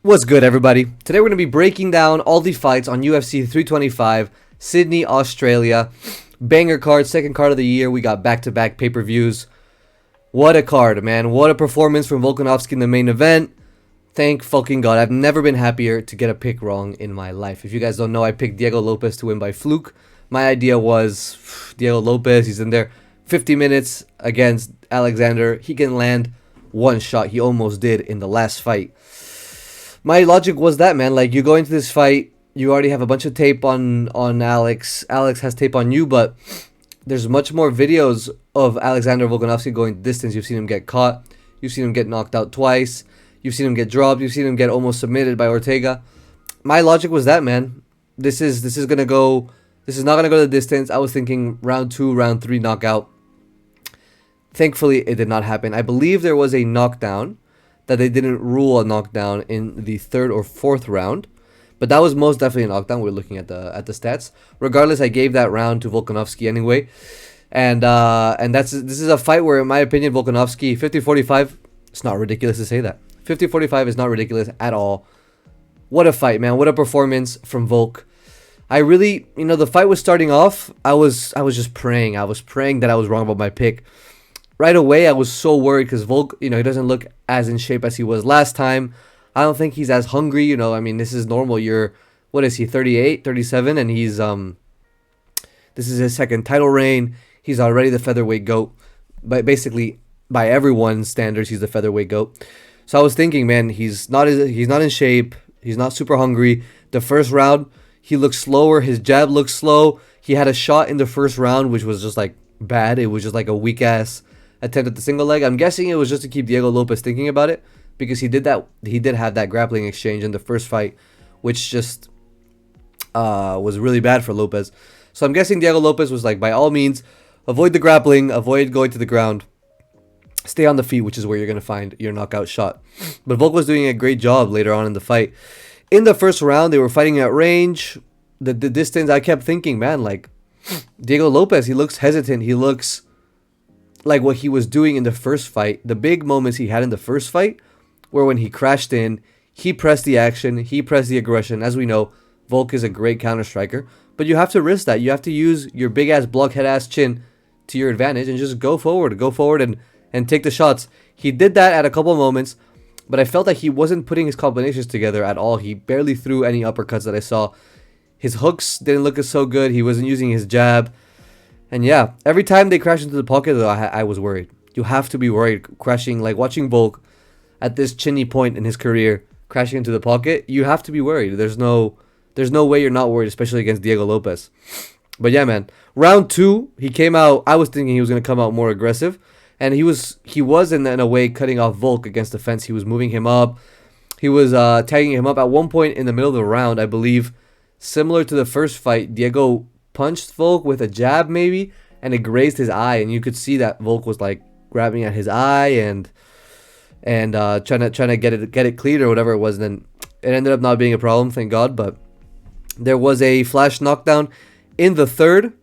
What's good, everybody? Today we're going to be breaking down all the fights on UFC 325, Sydney, Australia. Banger card, second card of the year. We got back-to-back pay-per-views. What a card, man. What a performance from Volkanovski in the main event. Thank fucking God. I've never been happier to get a pick wrong in my life. If you guys don't know, I picked Diego Lopez to win by fluke. My idea was Diego Lopez, he's in there 50 minutes against Alexander. He can land one shot. He almost did in the last fight. My logic was that, man, like, you go into this fight, you already have a bunch of tape on Alex. Alex has tape on you, but there's much more videos of Alexander Volkanovski going distance. You've seen him get caught. You've seen him get knocked out twice. You've seen him get dropped. You've seen him get almost submitted by Ortega. My logic was that, man. This is not gonna go the distance. I was thinking round 2, round 3 knockout. Thankfully, it did not happen. I believe there was a knockdown that they didn't rule a knockdown in the 3rd or 4th round, but that was most definitely a knockdown. We're looking at the stats. Regardless, I gave that round to Volkanovski anyway, and this is a fight where, in my opinion, Volkanovski 50-45. It's not ridiculous to say that 50-45 is not ridiculous at all. What a fight, man! What a performance from Volk. I really, the fight was starting off. I was just praying. I was praying that I was wrong about my pick. Right away, I was so worried because Volk, he doesn't look as in shape as he was last time. I don't think he's as hungry, I mean, this is normal. What is he, 38, 37, and he's, this is his second title reign. He's already the featherweight GOAT. But basically, by everyone's standards, he's the featherweight GOAT. So I was thinking, man, he's not in shape. He's not super hungry. The first round, he looked slower. His jab looked slow. He had a shot in the first round, which was just, like, bad. It was just, like, a weak-ass attempt at the single leg. I'm guessing it was just to keep Diego Lopez thinking about it, because he did have that grappling exchange in the first fight, which just was really bad for Lopez. So I'm guessing Diego Lopez was like, by all means, avoid the grappling, avoid going to the ground, stay on the feet, which is where you're going to find your knockout shot. But Volk was doing a great job later on in the fight. In the first round, they were fighting at range. The distance, I kept thinking, man, like, Diego Lopez, he looks hesitant. He looks like what he was doing in the first fight. The big moments he had in the first fight were when he crashed in, he pressed the action, he pressed the aggression. As we know, Volk is a great counter striker, but you have to risk that. You have to use your big ass blockhead ass chin to your advantage and just go forward and take the shots. He did that at a couple of moments, but I felt that he wasn't putting his combinations together at all. He barely threw any uppercuts that I saw. His hooks didn't look so good. He wasn't using his jab. And yeah, every time they crashed into the pocket, though, I was worried. You have to be worried. Crashing, like watching Volk at this chinny point in his career, crashing into the pocket, you have to be worried. There's no way you're not worried, especially against Diego Lopez. But yeah, man. Round 2, he came out. I was thinking he was going to come out more aggressive. And he was in a way cutting off Volk against the fence. He was moving him up. He was tagging him up at one point in the middle of the round, I believe. Similar to the first fight, Diego punched Volk with a jab maybe, and it grazed his eye, and you could see that Volk was like grabbing at his eye and trying to get it cleared or whatever it was. And then it ended up not being a problem, thank God. But there was a flash knockdown in the third.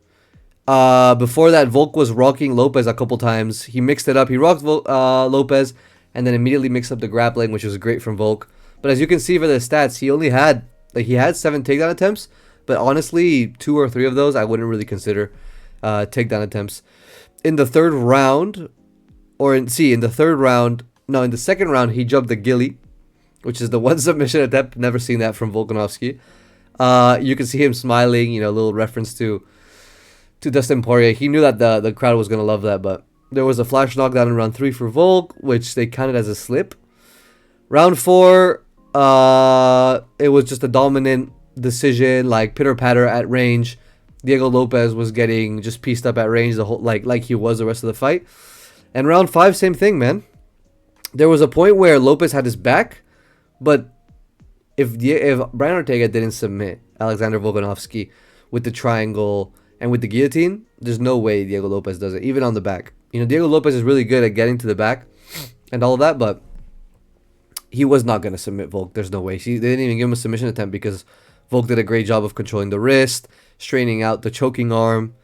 Before that, Volk was rocking Lopez a couple times. He mixed it up. He rocked Lopez and then immediately mixed up the grappling, which was great from Volk. But as you can see for the stats, he had 7 takedown attempts. But honestly, 2 or 3 of those I wouldn't really consider takedown attempts. In the third round, in the second round, he jumped the ghillie, which is the one submission attempt. Never seen that from Volkanovski. You can see him smiling, a little reference to Dustin Poirier. He knew that the crowd was going to love that, but there was a flash knockdown in round 3 for Volk, which they counted as a slip. Round 4, it was just a dominant decision, like pitter patter at range. Diego Lopez was getting just pieced up at range the whole like he was the rest of the fight. And round 5, same thing, man. There was a point where Lopez had his back, but if Brian Ortega didn't submit Alexander Volkanovski with the triangle and with the guillotine, there's no way Diego Lopez does it, even on the back. Diego Lopez is really good at getting to the back and all of that, but he was not going to submit Volk. There's no way. They didn't even give him a submission attempt because Volk did a great job of controlling the wrist, straining out the choking arm.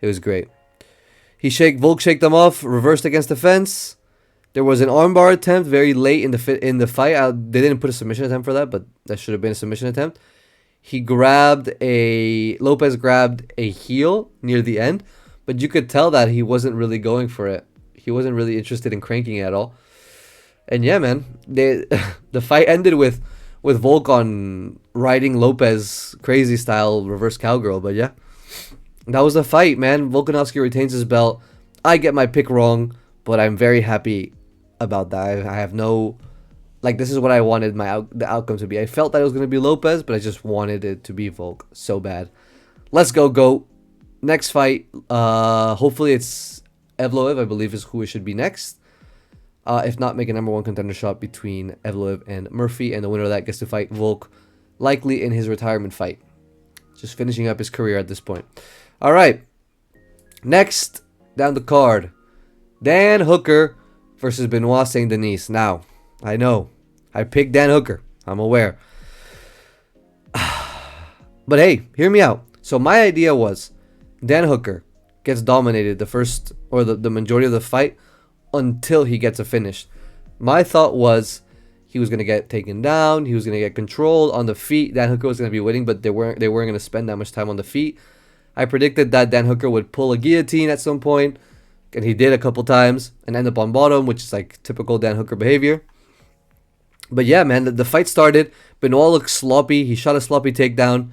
It was great. Volk shaked them off, reversed against the fence, There was an armbar attempt very late in the fight. They didn't put a submission attempt for that, but that should have been a submission attempt. Lopez grabbed a heel near the end, but you could tell that he wasn't really going for it. He wasn't really interested in cranking it at all. And yeah, man, the fight ended with Volk on riding Lopez crazy style reverse cowgirl. But yeah, that was the fight, man. Volkanovski retains his belt. I get my pick wrong, but I'm very happy about that. I have no, like, this is what I wanted the outcome to be. I felt that it was going to be Lopez, but I just wanted it to be Volk so bad. Let's go, GOAT. Next fight, hopefully it's Evloev, I believe is who it should be next. If not, make a #1 contender shot between Evloev and Murphy, and the winner of that gets to fight Volk, likely in his retirement fight. Just finishing up his career at this point. All right. Next, down the card, Dan Hooker versus Benoit Saint Denis. Now, I know, I picked Dan Hooker. I'm aware. But hey, hear me out. So my idea was Dan Hooker gets dominated the first, or the majority of the fight until he gets a finish. My thought was he was going to get taken down. He was going to get controlled on the feet. Dan Hooker was going to be winning, but they weren't going to spend that much time on the feet. I predicted that Dan Hooker would pull a guillotine at some point, and he did a couple times, and end up on bottom, which is like typical Dan Hooker behavior. But yeah, man, the fight started. Benoit looked sloppy. He shot a sloppy takedown.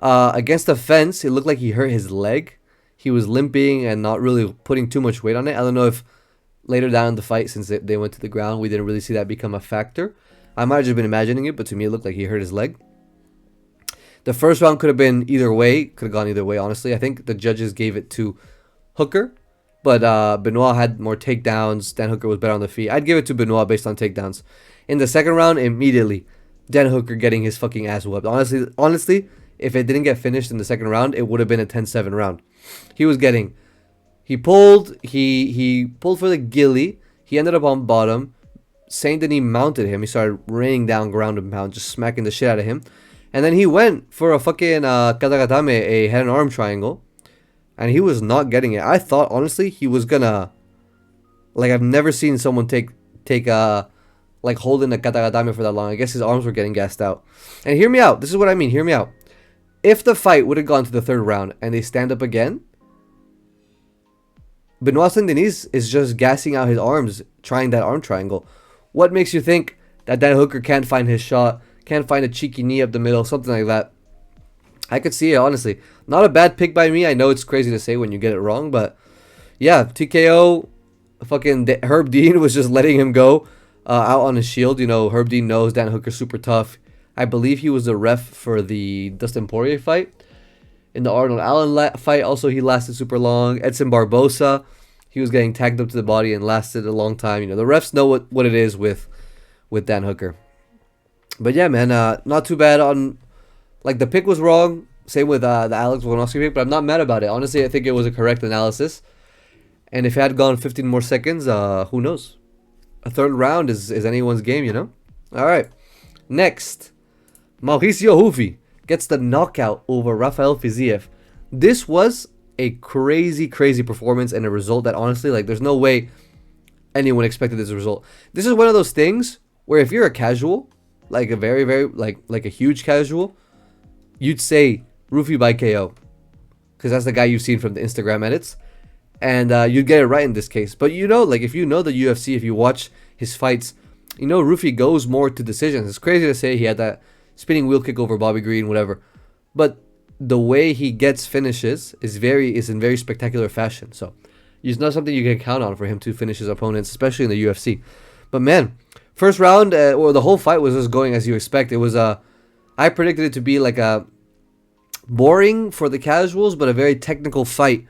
Against the fence, it looked like he hurt his leg. He was limping and not really putting too much weight on it. I don't know if later down in the fight, since they went to the ground, we didn't really see that become a factor. I might have just been imagining it, but to me it looked like he hurt his leg. The first round could have been either way. Could have gone either way, honestly. I think the judges gave it to Hooker, but Benoit had more takedowns. Dan Hooker was better on the feet. I'd give it to Benoit based on takedowns. In the second round, immediately, Dan Hooker getting his fucking ass whooped. Honestly, if it didn't get finished in the second round, it would have been a 10-7 round. He pulled for the gilly. He ended up on bottom. Saint Denis mounted him. He started raining down ground and pound, just smacking the shit out of him. And then he went for a fucking katagatame, a head and arm triangle. And he was not getting it. I thought, honestly, he was gonna... Like, I've never seen someone like, holding a katagatame for that long. I guess his arms were getting gassed out. And hear me out. This is what I mean. Hear me out. If the fight would have gone to the third round and they stand up again, Benoit Saint Denis is just gassing out his arms, trying that arm triangle. What makes you think that Dan Hooker can't find his shot, can't find a cheeky knee up the middle, something like that? I could see it, honestly. Not a bad pick by me. I know it's crazy to say when you get it wrong, but yeah, TKO. Fucking Herb Dean was just letting him go out on his shield. You know, Herb Dean knows Dan Hooker's super tough. I believe he was the ref for the Dustin Poirier fight. In the Arnold Allen fight, also, he lasted super long. Edson Barbosa, he was getting tagged up to the body and lasted a long time. You know, the refs know what it is with Dan Hooker. But yeah, man, not too bad on... Like, the pick was wrong. Same with the Alex Volkanovski pick, but I'm not mad about it. Honestly, I think it was a correct analysis. And if it had gone 15 more seconds, who knows? A third round is anyone's game, you know? All right. Next, Mauricio Hufi gets the knockout over Rafael Fiziev. This was a crazy, crazy performance and a result that, honestly, like, there's no way anyone expected this result. This is one of those things where if you're a casual, like a very, very, like a huge casual, you'd say Rufi by KO, because that's the guy you've seen from the Instagram edits, and you'd get it right in this case. But you know, like, if you know the UFC, if you watch his fights, you know Rufi goes more to decisions. It's crazy to say he had that spinning wheel kick over Bobby Green, whatever, but the way he gets finishes is in very spectacular fashion. So it's not something you can count on for him to finish his opponents, especially in the UFC. But man, first round, or the whole fight was just going as you expect. It was I predicted it to be like a boring for the casuals, but a very technical fight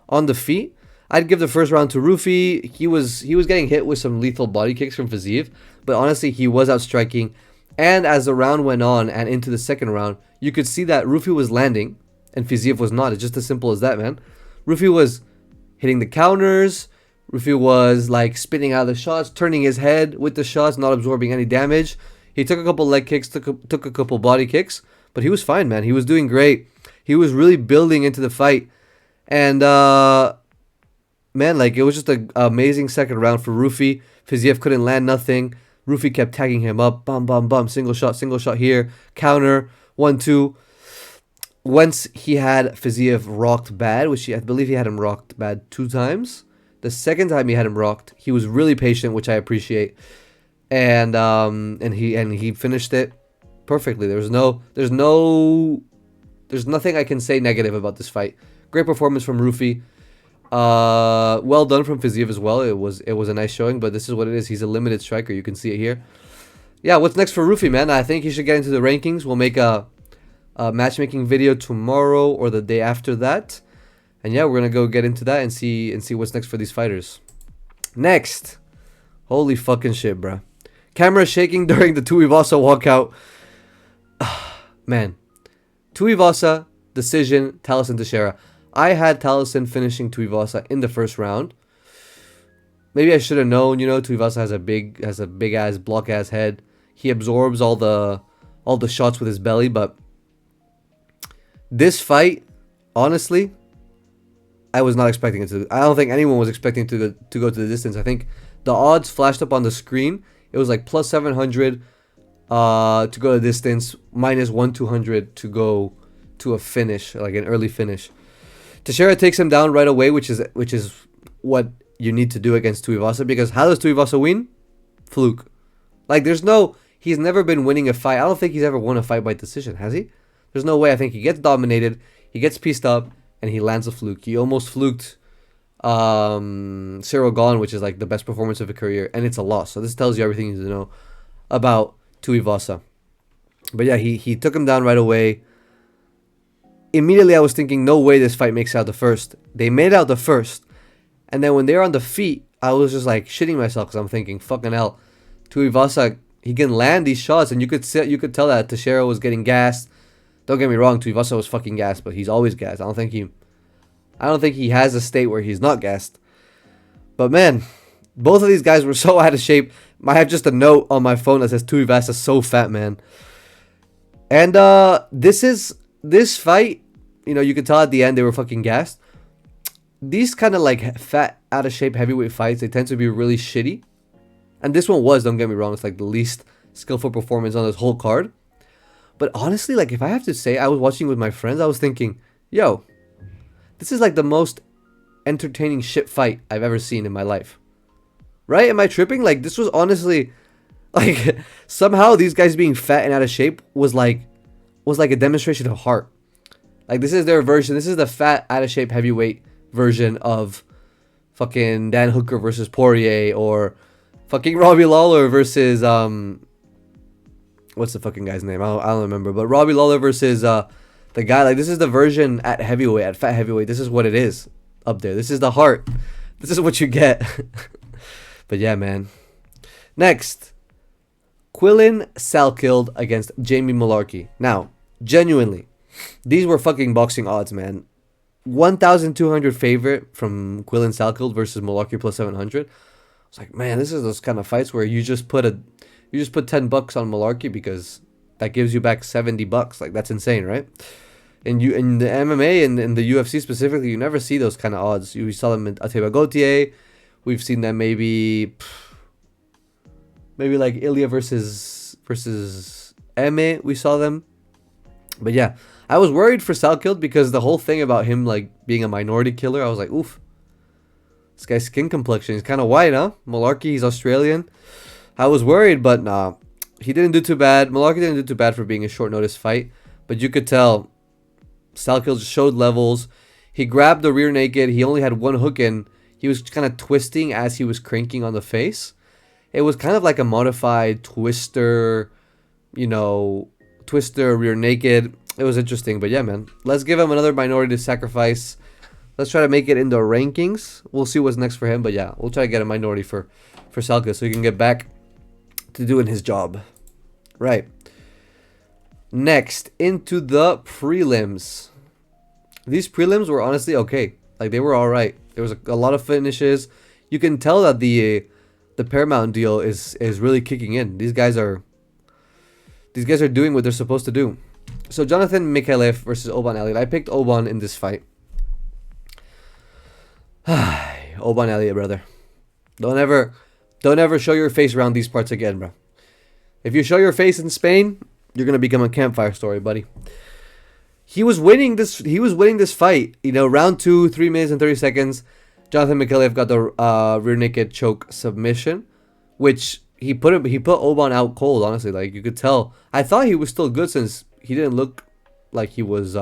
on the feet. I'd give the first round to Rufi. He was getting hit with some lethal body kicks from Fiziev, but honestly, he was outstriking. And as the round went on and into the second round, you could see that Rufi was landing and Fiziev was not. It's just as simple as that, man. Rufi was hitting the counters. Rufi was like spinning out the shots, turning his head with the shots, not absorbing any damage. He took a couple leg kicks, took a couple body kicks, but he was fine, man. He was doing great. He was really building into the fight. And man, like, it was just an amazing second round for Rufi. Fiziev couldn't land nothing. Rufi kept tagging him up. Bum, bum, bum. Single shot here. Counter. 1-2. Once he had Fiziev rocked bad, which I believe he had him rocked bad 2 times. The second time he had him rocked, he was really patient, which I appreciate. And he finished it perfectly. There's nothing I can say negative about this fight. Great performance from Rufi. Well done from Fiziev as well. It was a nice showing, but this is what it is. He's a limited striker. You can see it here. Yeah, what's next for Rufi, man? I think he should get into the rankings. We'll make a matchmaking video tomorrow or the day after that. And yeah, we're gonna go get into that and see what's next for these fighters. Next, holy fucking shit, bruh. Camera shaking during the Tuivasa walkout. Man, Tuivasa decision. Taliesin Teixeira. I had Taliesin finishing Tuivasa in the first round. Maybe I should have known. You know, Tuivasa has a big ass block ass head. He absorbs all the shots with his belly, but this fight, honestly, I was not expecting it to. I don't think anyone was expecting to go to the distance. I think the odds flashed up on the screen. It was like plus 700 to go the distance, minus 1,200 to go to a finish, like an early finish. Teixeira takes him down right away, which is what you need to do against Tuivasa, because how does Tuivasa win? Fluke. Like he's never been winning a fight. I don't think he's ever won a fight by decision, has he? There's no way. I think he gets dominated, he gets pieced up, and he lands a fluke. He almost fluked Cyril Gahn, which is like the best performance of his career, and it's a loss. So this tells you everything you need to know about Tuivasa. But yeah, he took him down right away. Immediately I was thinking, no way this fight makes out the first. They made out the first, and then when they were on the feet, I was just like shitting myself because I'm thinking, fucking hell, Tuivasa, he can land these shots, and you could tell that Teixeira was getting gassed. Don't get me wrong, Tuivasa was fucking gassed, but he's always gassed. I don't think he has a state where he's not gassed. But man, both of these guys were so out of shape. I have just a note on my phone that says Tuivasa so fat, man. And this fight, you know, you could tell at the end they were fucking gassed. These kind of like fat, out of shape heavyweight fights, they tend to be really shitty. And this one was, don't get me wrong, it's like the least skillful performance on this whole card. But honestly, like, if I have to say, I was watching with my friends, I was thinking, yo, this is like the most entertaining shit fight I've ever seen in my life. Right? Am I tripping? Like, this was honestly, like, somehow these guys being fat and out of shape was like a demonstration of heart. Like, this is their version. This is the fat, out of shape heavyweight version of fucking Dan Hooker versus Poirier, or fucking Robbie Lawler versus what's the fucking guy's name? I don't remember. But Robbie Lawler versus the guy. Like, this is the version at heavyweight, at fat heavyweight. This is what it is up there. This is the heart. This is what you get. But yeah, man. Next, Quillen Salkeld against Jamie Mullarkey. Now, genuinely, these were fucking boxing odds, man. 1,200 favorite from Quillen Salkeld versus Mullarkey plus 700. It's like, man, this is those kind of fights where you just put $10 on Mullarkey because that gives you back $70. Like, that's insane, right? And you in the MMA and in the UFC specifically, you never see those kind of odds. You saw them in Ateba Gautier. We've seen them maybe like Ilya versus Eme. We saw them, but yeah, I was worried for Salkeld because the whole thing about him like being a minority killer, I was like, oof, this guy's skin complexion, he's kind of white, huh? Mullarkey, he's Australian. I was worried, but nah, he didn't do too bad. Mullarkey didn't do too bad for being a short notice fight, but you could tell Salkeld showed levels. He grabbed the rear naked. He only had one hook in. He was kind of twisting as he was cranking on the face. It was kind of like a modified twister, twister rear naked. It was interesting, but yeah, man. Let's give him another minority to sacrifice. Let's try to make it in the rankings. We'll see what's next for him, but yeah, we'll try to get a minority for Salkeld so he can get back to doing his job. Right. Next, into the prelims. These prelims were honestly okay. Like, they were all right. There was a lot of finishes. You can tell that the Paramount deal is really kicking in. These guys are doing what they're supposed to do. So Jonathan Mikhailov versus Oban Elliott. I picked Oban in this fight. Oban Elliott, brother. Don't Don't ever show your face around these parts again, bro. If you show your face in Spain, you're gonna become a campfire story, buddy. He was winning this. He was winning this fight. You know, round 2, 3 minutes and 30 seconds. Jonathan Mikhailov got the rear naked choke submission, which he put Oban out cold. Honestly, like you could tell. I thought he was still good since he didn't look like he was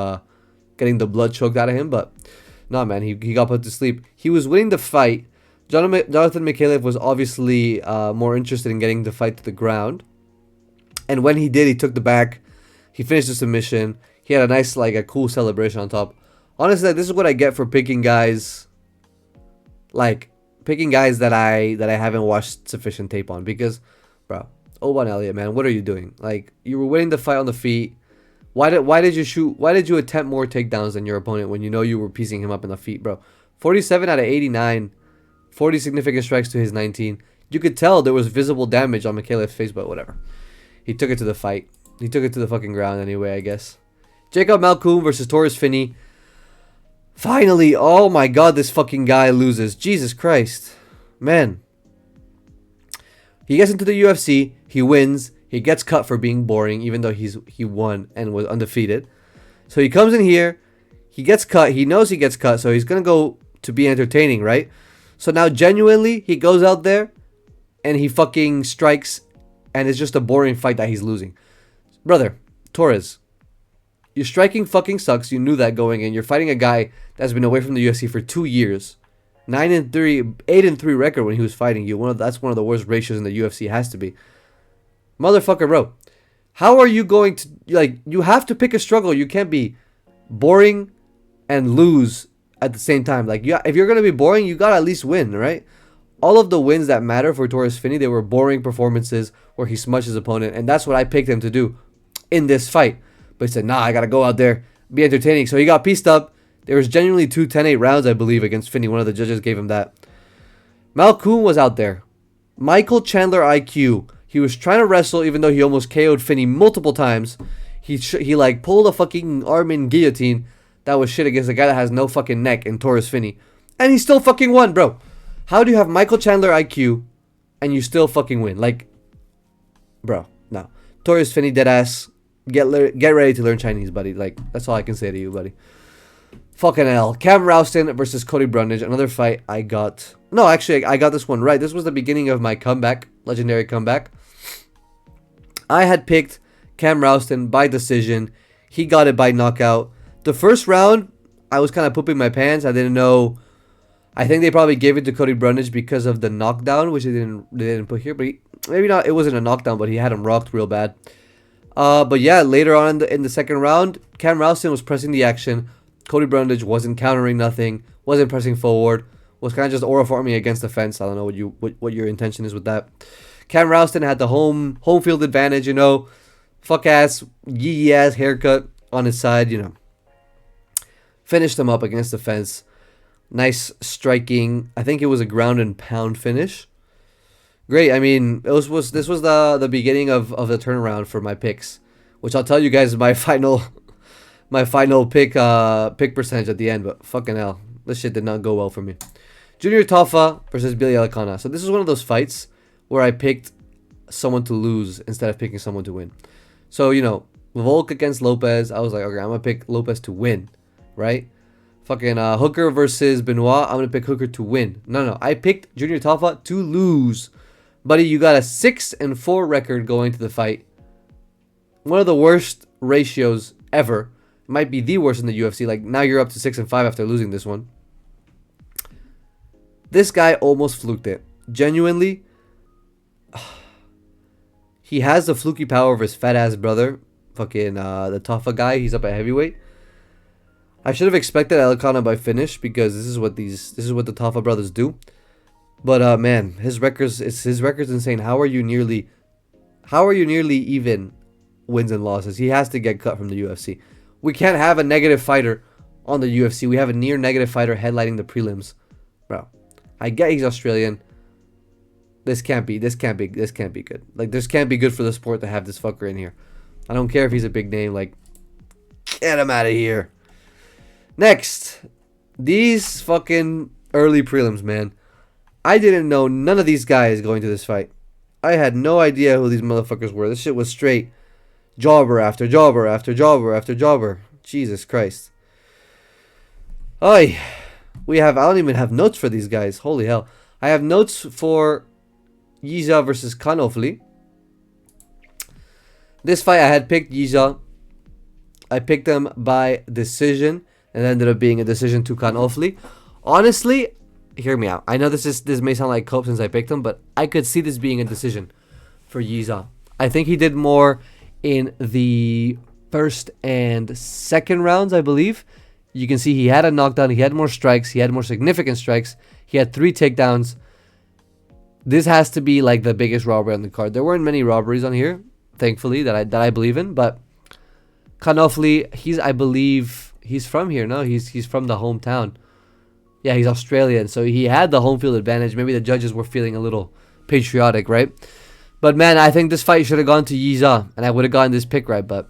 getting the blood choked out of him, but no, man, he got put to sleep. He was winning the fight. Jonathan Mikhailov was obviously more interested in getting the fight to the ground, and when he did, he took the back. He finished the submission. He had a nice, like, a cool celebration on top. Honestly, this is what I get for picking guys, like picking guys that I haven't watched sufficient tape on. Because, bro, Oban Elliott, man, what are you doing? Like, you were winning the fight on the feet. Why did you shoot? Why did you attempt more takedowns than your opponent when you know you were piecing him up in the feet, bro? 47 out of 89, 40 significant strikes to his 19. You could tell there was visible damage on Mikhailov's face, but whatever. He took it to the fight. He took it to the fucking ground anyway, I guess. Jacob Malkoun versus Torres Finney. Finally, oh my god, this fucking guy loses. Jesus Christ. Man. He gets into the UFC, he wins, he gets cut for being boring, even though he won and was undefeated. So he comes in here, he gets cut, he knows he gets cut, so he's gonna go to be entertaining, right? So now genuinely, he goes out there and he fucking strikes, and it's just a boring fight that he's losing. Brother, Torres, your striking fucking sucks. You knew that going in. You're fighting a guy that's been away from the UFC for 2 years. 9-3, 8-3 record when he was fighting you. That's one of the worst ratios in the UFC. Has to be. Motherfucker, bro. How are you going to, like, you have to pick a struggle. You can't be boring and lose at the same time. Like, if you're going to be boring, you got to at least win, right? All of the wins that matter for Torres Finney, they were boring performances where he smudged his opponent. And that's what I picked him to do in this fight. But he said, nah, I got to go out there, be entertaining. So he got pieced up. There was genuinely 2 10-8 rounds, I believe, against Finney. One of the judges gave him that. Malkoun was out there. Michael Chandler IQ. He was trying to wrestle, even though he almost KO'd Finney multiple times. He like pulled a fucking arm in guillotine. That was shit against a guy that has no fucking neck in Torres Finney. And he still fucking won, bro. How do you have Michael Chandler IQ and you still fucking win? Like, bro, no. Torres Finney, deadass. Get ready to learn Chinese, buddy. Like, that's all I can say to you, buddy. Fucking hell. Cam Rouston versus Cody Brundage. Another fight I got. No, actually, I got this one right. This was the beginning of my comeback. Legendary comeback. I had picked Cam Rouston by decision. He got it by knockout. The first round, I was kind of pooping my pants. I didn't know. I think they probably gave it to Cody Brundage because of the knockdown, which they didn't put here. But maybe not. It wasn't a knockdown, but he had him rocked real bad. But yeah, later on in the second round, Cam Rouston was pressing the action. Cody Brundage wasn't countering nothing, wasn't pressing forward, was kind of just aura farming against the fence. I don't know what your intention is with that. Cam Rouston had the home field advantage, you know. Fuck ass, yee ass haircut on his side, you know. Finished him up against the fence. Nice striking. I think it was a ground and pound finish. Great. I mean, this was the beginning of the turnaround for my picks, which I'll tell you guys my final pick percentage at the end. But fucking hell, this shit did not go well for me. Junior Tafa versus Billy Alicana. So this is one of those fights where I picked someone to lose instead of picking someone to win. So, you know, Volk against Lopez. I was like, okay, I'm gonna pick Lopez to win, right? Fucking Hooker versus Benoit. I'm gonna pick Hooker to win. No. I picked Junior Tafa to lose. Buddy, you got a 6-4 record going to the fight. One of the worst ratios ever. It might be the worst in the UFC. Like, now you're up to 6-5 after losing this one. This guy almost fluked it. Genuinely. He has the fluky power of his fat ass brother. Fucking the Tafa guy. He's up at heavyweight. I should have expected Alicana by finish because this is what the Tafa brothers do. But man, his record's insane. How are you nearly even wins and losses? He has to get cut from the UFC. We can't have a negative fighter on the UFC. We have a near negative fighter headlining the prelims. Bro, I get he's Australian. This can't be good. Like, this can't be good for the sport to have this fucker in here. I don't care if he's a big name. Like, get him out of here. Next, these fucking early prelims, man. I didn't know none of these guys going to this fight. I had no idea who these motherfuckers were. This shit was straight jobber after jobber after jobber after jobber. Jesus Christ. Oi. I don't even have notes for these guys. Holy hell. I have notes for Yiza versus Kanofli. This fight I had picked Yiza. I picked them by decision, and it ended up being a decision to Kanofli. Honestly, hear me out. I know this may sound like cope since I picked him, but I could see this being a decision for Yiza. I think he did more in the first and second rounds, I believe. You can see he had a knockdown, he had more strikes, he had more significant strikes, he had 3 takedowns. This has to be like the biggest robbery on the card. There weren't many robberies on here, thankfully, that I believe in, but Kanofli, I believe he's from here, no? He's from the hometown. Yeah, he's Australian, so he had the home field advantage. Maybe the judges were feeling a little patriotic, right? But man, I think this fight should have gone to Yiza, and I would have gotten this pick right, but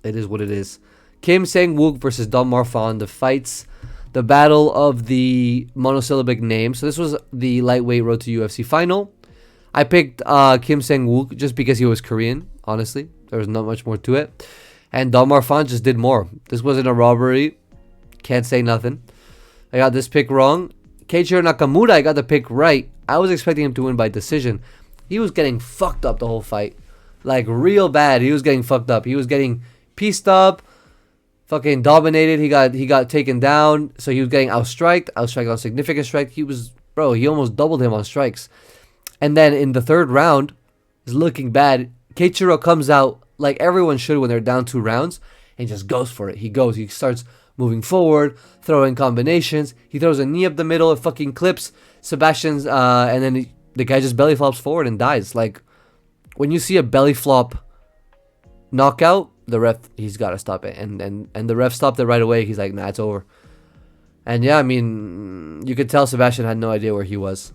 it is what it is. Kim Sang-wook versus Don Marfan, the battle of the monosyllabic name. So this was the lightweight road to UFC final. I picked Kim Sang-wook just because he was Korean, honestly. There was not much more to it. And Don Marfan just did more. This wasn't a robbery. Can't say nothing. I got this pick wrong. Keiichiro Nakamura, I got the pick right. I was expecting him to win by decision. He was getting fucked up the whole fight. Like, real bad. He was getting fucked up. He was getting pieced up. Fucking dominated. He got taken down. So he was getting outstriked on significant strike. He almost doubled him on strikes. And then in the third round, is looking bad. Keiichiro comes out like everyone should when they're down 2 rounds and just goes for it. He starts moving forward, throwing combinations. He throws a knee up the middle, it fucking clips Sebastian's, and then the guy just belly flops forward and dies. Like, when you see a belly flop knockout, the ref, he's got to stop it. And the ref stopped it right away. He's like, nah, it's over. And yeah, I mean, you could tell Sebastian had no idea where he was.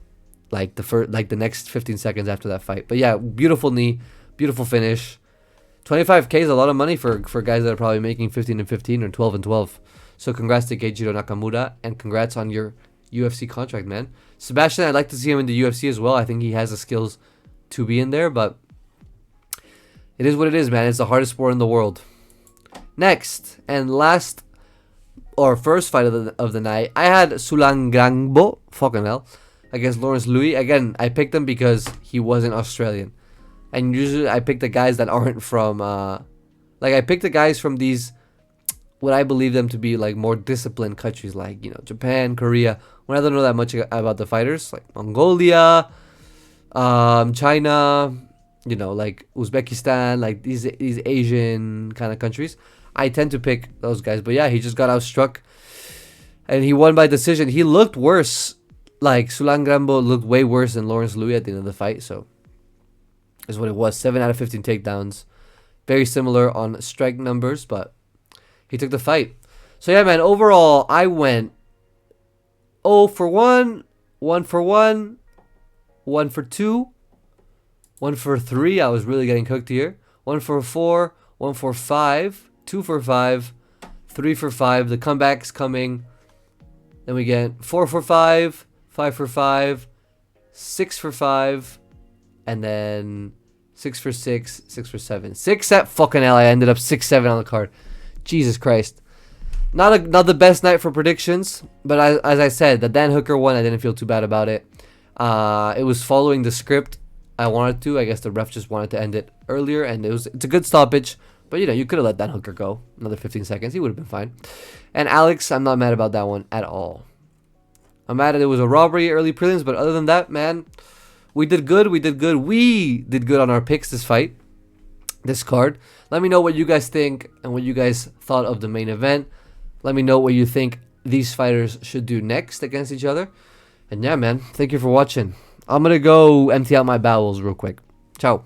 Like the next 15 seconds after that fight. But yeah, beautiful knee, beautiful finish. 25K is a lot of money for guys that are probably making 15 and 15 or 12 and 12. So congrats to Keiichiro Nakamura, and congrats on your UFC contract, man. Sebastian, I'd like to see him in the UFC as well. I think he has the skills to be in there, but it is what it is, man. It's the hardest sport in the world. Next and last, or first fight of the night, I had Sulangrangbo, fucking hell, against Lawrence Louis. Again, I picked him because he wasn't Australian. And usually I pick the guys that aren't from, I pick the guys from these, what I believe them to be, like, more disciplined countries, like, Japan, Korea, when I don't know that much about the fighters, like Mongolia, China, like Uzbekistan, like these Asian kind of countries. I tend to pick those guys. But yeah, he just got outstruck, and he won by decision. He looked worse. Like, Sulangrangbo looked way worse than Lawrence Louis at the end of the fight, so is what it was. 7 out of 15 takedowns. Very similar on strike numbers, but he took the fight. So yeah, man, overall, I went 0 for 1, 1 for 1, 1 for 2, 1 for 3. I was really getting cooked here. 1 for 4, 1 for 5, 2 for 5, 3 for 5. The comeback's coming. Then we get 4 for 5, 5 for 5, 6 for 5, and then 6 for 6, 6 for 7. 6 at fucking hell. I ended up 6-7 on the card. Jesus Christ. Not the best night for predictions, but as I said, the Dan Hooker one, I didn't feel too bad about it. It was following the script I wanted to. I guess the ref just wanted to end it earlier, and it's a good stoppage. But you could have let Dan Hooker go another 15 seconds. He would have been fine. And Alex, I'm not mad about that one at all. I'm mad that it was a robbery early prelims, but other than that, man, we did good. We did good on our picks this card. Let me know what you guys think and what you guys thought of the main event. Let me know what you think these fighters should do next against each other. And yeah, man, thank you for watching. I'm going to go empty out my bowels real quick. Ciao.